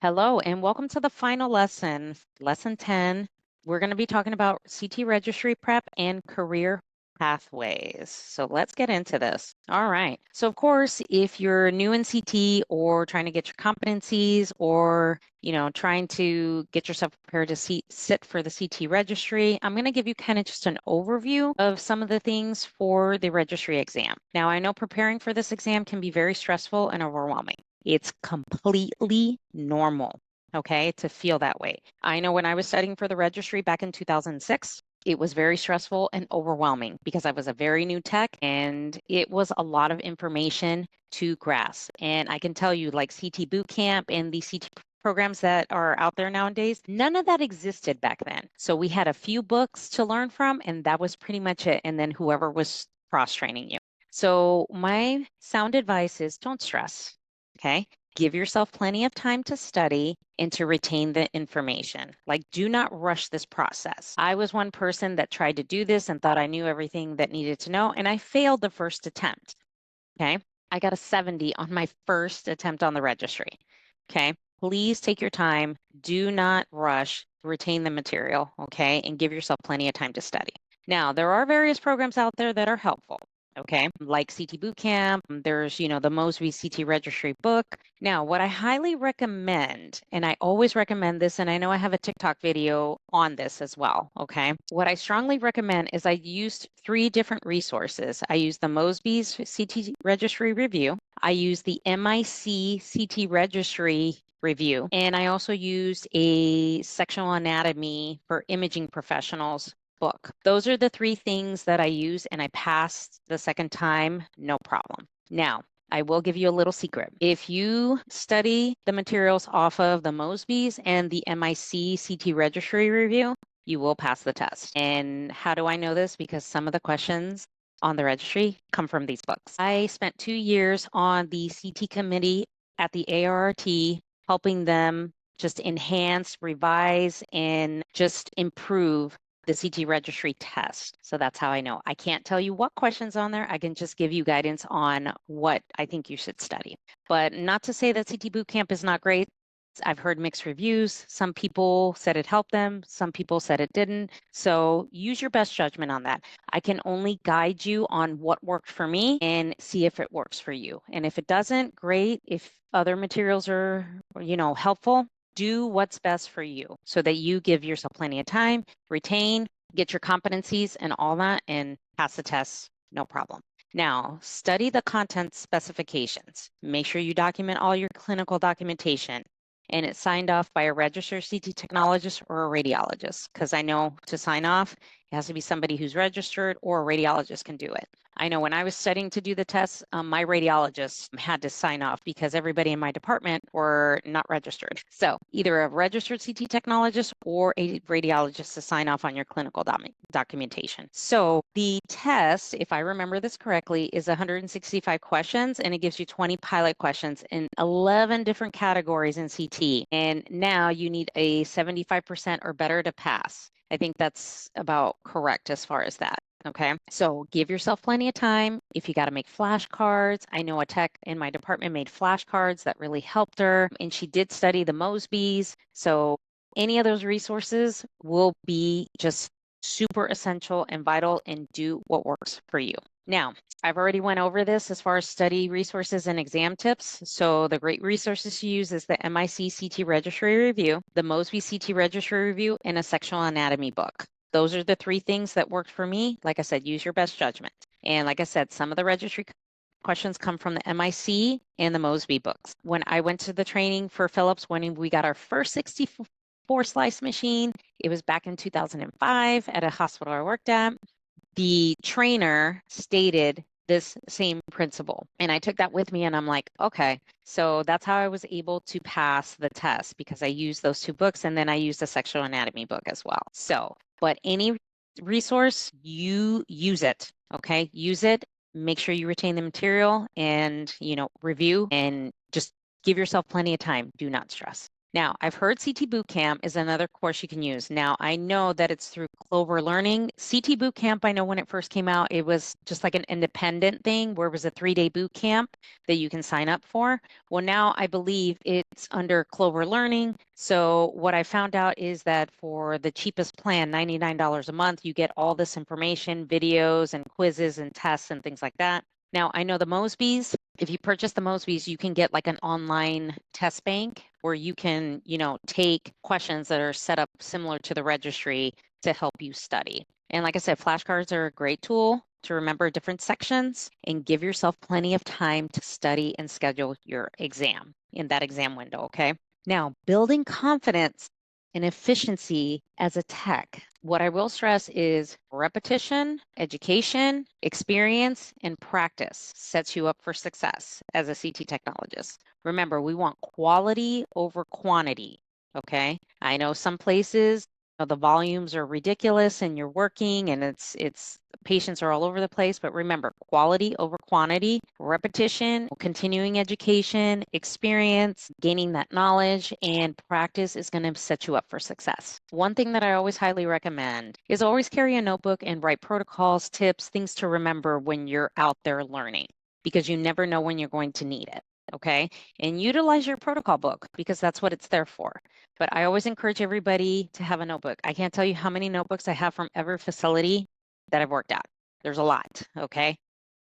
Hello, and welcome to the final lesson, lesson 10. We're going to be talking about CT registry prep and career pathways. So let's get into this. All right. So of course, if you're new in CT or trying to get your competencies or, trying to get yourself prepared to sit for the CT registry, I'm going to give you kind of just an overview of some of the things for the registry exam. Now, I know preparing for this exam can be very stressful and overwhelming. It's completely normal, okay, to feel that way. I know when I was studying for the registry back in 2006, it was very stressful and overwhelming because I was a very new tech and it was a lot of information to grasp. And I can tell you, like CT boot camp and the CT programs that are out there nowadays, none of that existed back then. So we had a few books to learn from, and that was pretty much it. And then whoever was cross training you. So my sound advice is don't stress. Okay. Give yourself plenty of time to study and to retain the information. Like, do not rush this process. I was one person that tried to do this and thought I knew everything that needed to know, and I failed the first attempt. Okay. I got a 70 on my first attempt on the registry. Okay. Please take your time. Do not rush. Retain the material. Okay. And give yourself plenty of time to study. Now, there are various programs out there that are helpful. Okay, like CT Bootcamp, there's, the Mosby CT Registry book. Now, what I highly recommend, and I always recommend this, and I know I have a TikTok video on this as well, okay? What I strongly recommend is I used 3 different resources. I used the Mosby's CT Registry Review, I used the MIC CT Registry Review, and I also used a sectional anatomy for imaging professionals book. Those are the 3 things that I use, and I passed the second time, no problem. Now, I will give you a little secret. If you study the materials off of the Mosby's and the MIC CT Registry Review, you will pass the test. And how do I know this? Because some of the questions on the registry come from these books. I spent 2 years on the CT committee at the ARRT, helping them just enhance, revise, and just improve the CT registry test. So that's how I know. I can't tell you what questions on there. I can just give you guidance on what I think you should study. But not to say that CT Bootcamp is not great. I've heard mixed reviews. Some people said it helped them. Some people said it didn't. So use your best judgment on that. I can only guide you on what worked for me and see if it works for you. And if it doesn't, great. If other materials are, helpful, do what's best for you so that you give yourself plenty of time, retain, get your competencies and all that, and pass the test, no problem. Now, study the content specifications. Make sure you document all your clinical documentation, and it's signed off by a registered CT technologist or a radiologist, because I know to sign off, it has to be somebody who's registered or a radiologist can do it. I know when I was studying to do the test, my radiologist had to sign off because everybody in my department were not registered. So either a registered CT technologist or a radiologist to sign off on your clinical documentation. So the test, if I remember this correctly, is 165 questions, and it gives you 20 pilot questions in 11 different categories in CT. And now you need a 75% or better to pass. I think that's about correct as far as that. Okay, so give yourself plenty of time. If you got to make flashcards, I know a tech in my department made flashcards that really helped her, and she did study the Mosby's. So any of those resources will be just super essential and vital, and do what works for you. Now, I've already went over this as far as study resources and exam tips. So the great resources to use is the MIC CT Registry Review, the Mosby CT Registry Review, and a sectional anatomy book. Those are the 3 things that worked for me. Like I said, use your best judgment. And like I said, some of the registry questions come from the MIC and the Mosby books. When I went to the training for Philips, when we got our first 64 slice machine, it was back in 2005 at a hospital I worked at. The trainer stated this same principle. And I took that with me and I'm like, okay, so that's how I was able to pass the test, because I used those 2 books, and then I used a sectional anatomy book as well. So, but any resource, you use it, okay? Use it, make sure you retain the material, and, review, and just give yourself plenty of time. Do not stress. Now, I've heard CT Bootcamp is another course you can use. Now, I know that it's through Clover Learning. CT Bootcamp, I know when it first came out, it was just like an independent thing where it was a 3-day boot camp that you can sign up for. Well, now I believe it's under Clover Learning. So what I found out is that for the cheapest plan, $99 a month, you get all this information, videos and quizzes and tests and things like that. Now, I know the Mosbys, if you purchase the Mosbys, you can get like an online test bank where you can, take questions that are set up similar to the registry to help you study. And like I said, flashcards are a great tool to remember different sections and give yourself plenty of time to study and schedule your exam in that exam window, okay? Now, building confidence and efficiency as a tech. What I will stress is repetition, education, experience, and practice sets you up for success as a CT technologist. Remember, we want quality over quantity, okay? I know some places the volumes are ridiculous and you're working and it's patients are all over the place, but remember, quality over quantity, repetition, continuing education, experience, gaining that knowledge, and practice is going to set you up for success. One thing that I always highly recommend is always carry a notebook and write protocols, tips, things to remember when you're out there learning, because you never know when you're going to need it. Okay. And utilize your protocol book because that's what it's there for. But I always encourage everybody to have a notebook. I can't tell you how many notebooks I have from every facility that I've worked at. There's a lot. Okay.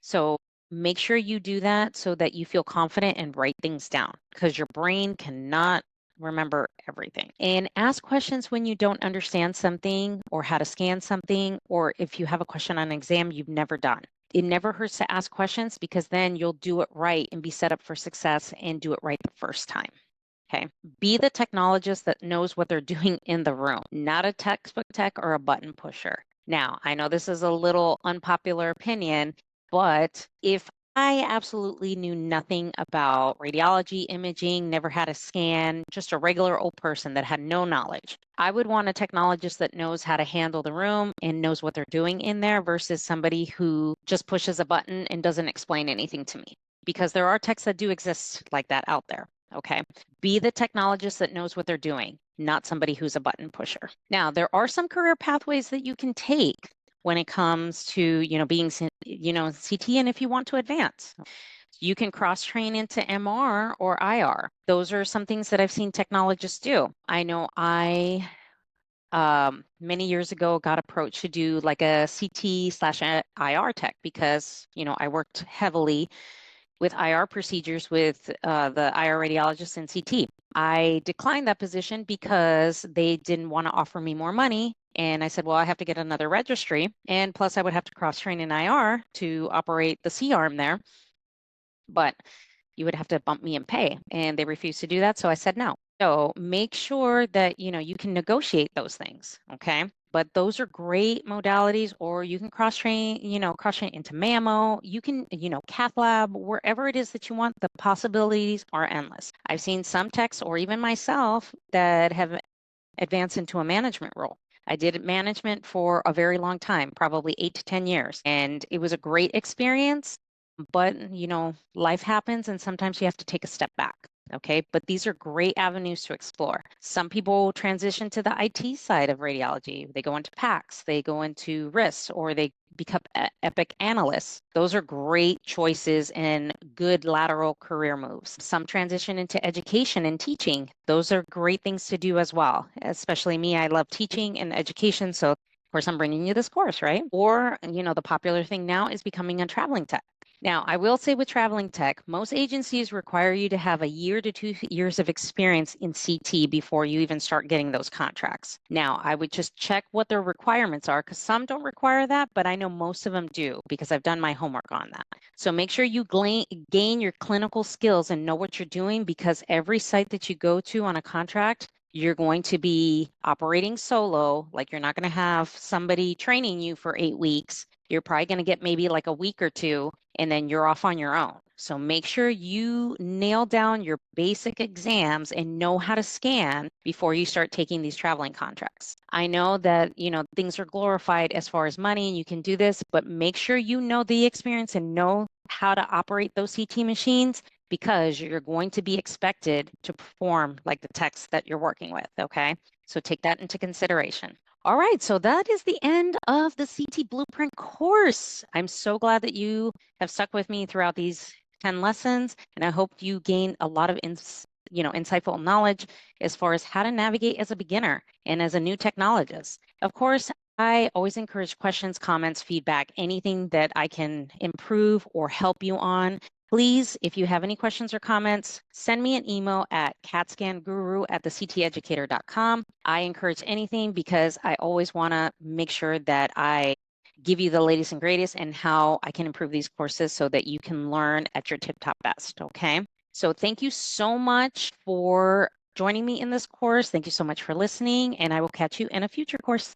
So make sure you do that so that you feel confident and write things down because your brain cannot remember everything. And ask questions when you don't understand something or how to scan something, or if you have a question on an exam you've never done. It never hurts to ask questions because then you'll do it right and be set up for success and do it right the first time. Okay. Be the technologist that knows what they're doing in the room, not a textbook tech or a button pusher. Now, I know this is a little unpopular opinion, but if I absolutely knew nothing about radiology, imaging, never had a scan, just a regular old person that had no knowledge, I would want a technologist that knows how to handle the room and knows what they're doing in there versus somebody who just pushes a button and doesn't explain anything to me. Because there are techs that do exist like that out there. Okay. Be the technologist that knows what they're doing, not somebody who's a button pusher. Now, there are some career pathways that you can take when it comes to, being, CT, and if you want to advance. You can cross-train into MR or IR. Those are some things that I've seen technologists do. I know I many years ago got approached to do like a CT/IR tech because, I worked heavily with IR procedures with the IR radiologist in CT. I declined that position because they didn't want to offer me more money. And I said, well, I have to get another registry. And plus, I would have to cross train in IR to operate the C arm there. But you would have to bump me in pay. And they refused to do that. So I said no. So make sure that, you can negotiate those things. Okay. But those are great modalities, or you can cross-train into mammo. You can, cath lab, wherever it is that you want. The possibilities are endless. I've seen some techs, or even myself, that have advanced into a management role. I did management for a very long time, probably 8 to 10 years, and it was a great experience. But, life happens, and sometimes you have to take a step back. Okay, but these are great avenues to explore. Some people transition to the IT side of radiology. They go into PACS, they go into RIS, or they become Epic analysts. Those are great choices and good lateral career moves. Some transition into education and teaching. Those are great things to do as well. Especially me, I love teaching and education. So of course, I'm bringing you this course, right? Or, the popular thing now is becoming a traveling tech. Now, I will say with traveling tech, most agencies require you to have a year to 2 years of experience in CT before you even start getting those contracts. Now, I would just check what their requirements are because some don't require that, but I know most of them do because I've done my homework on that. So make sure you gain your clinical skills and know what you're doing because every site that you go to on a contract, you're going to be operating solo. Like you're not going to have somebody training you for 8 weeks. You're probably going to get maybe like a week or two, and then you're off on your own. So make sure you nail down your basic exams and know how to scan before you start taking these traveling contracts. I know that, things are glorified as far as money and you can do this, but make sure you know the experience and know how to operate those CT machines because you're going to be expected to perform like the text that you're working with, okay? So take that into consideration. All right, so that is the end of the CT Blueprint course. I'm so glad that you have stuck with me throughout these 10 lessons, and I hope you gain a lot of insightful knowledge as far as how to navigate as a beginner and as a new technologist. Of course, I always encourage questions, comments, feedback, anything that I can improve or help you on. Please, if you have any questions or comments, send me an email at catscanguru@thecteducator.com. I encourage anything because I always want to make sure that I give you the latest and greatest and how I can improve these courses so that you can learn at your tip-top best, okay? So thank you so much for joining me in this course. Thank you so much for listening, and I will catch you in a future course.